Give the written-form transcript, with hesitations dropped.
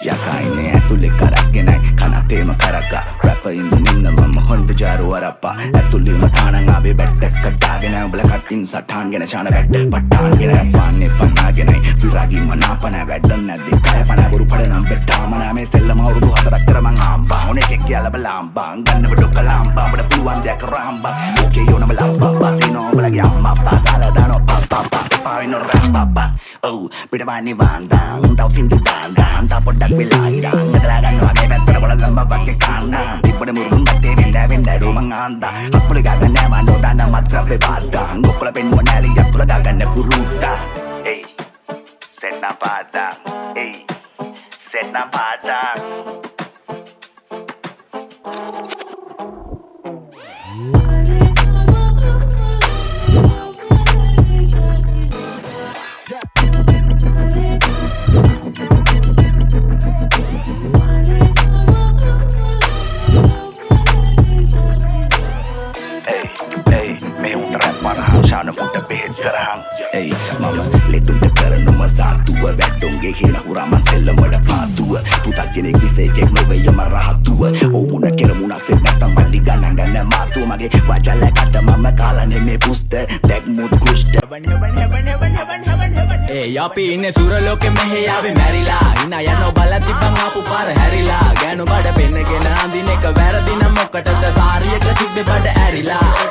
යකයිනේ ඇතුලේ කරක්ගෙනයි කනතේම කරක්ක රැපර් ඉඳින්න මම හොඳ ජාරු වරප්පා ඇතුලේම තානන් ආවේ බැට්ටක් කඩාගෙන උඹල කටින් සටහන් ගෙන ශාන බැට්ට පට්ටාන් ගෙන පාන්නේ පන්නාගෙනයි විරාගී මනාපන වැඩන් නැද්දි කය පන ගුරු පඩනම් බෙට්ටාම නාමේ සෙල්ලම අවුරුදු 4ක් කර මං ආම්බා ඕනේ කෙක් කියලා බලාම්බා ගන්නව ඩොකලාම්බා අපිට පුළුවන් දෙයක් කරාම්බා ඕකේ යෝනම ලාම්බා බාසිනෝ බලගේ අම්මා පාගාලා දානෝ පාපා පාවිනෝ රාම්බා ඔව් පිටවන්නේ වන්දන් තව සින්දු දාන්දන් තා පොඩ්ඩක් වෙලා ඉරන් මෙතලා ගන්නවා මේ පැත්තට බල ලම්බා වගේ කාන්නා තිබ්බඩ මුරුන් දැත්තේ වෙන්න ඩෝ මං ආන්දා අපුල ගන්න නෑ මනෝ දාන මත්‍රපේ පාද්දන් ඔක්කොල පෙන්නුව නෑලි යතුල ගන්න පුරුත්තා ඒ සෙට්නා පාද්දන් ඒ සෙට්නා පාද්දන් muda behet karang ei mama ledunde karanuma saatuwa වැට්ටොන්ගේ හින හුරාමන් සෙල්ලමඩ පාතුව පුතා කෙනෙක් විසේකෙක් නොවේ යම රහතුව ඕමුණ කෙරමුණ සෙත් නැත්තම් මල්ලි ගණන් ගන්න මාතුව මගේ වචලකට මම කාලනේ මේ පුස්ත දැක්මුත් කුෂ්ට ඒ අපි ඉන්නේ සුර ලෝකෙ මෙහෙ ආවේ මැරිලා ඉන යනෝ බලති බං ආපු පාර හැරිලා ගෑනු බඩ පෙන්නගෙන අඳින එක වැරදි නම් මොකටද සාරියක තිබ්බේ බඩ ඇරිලා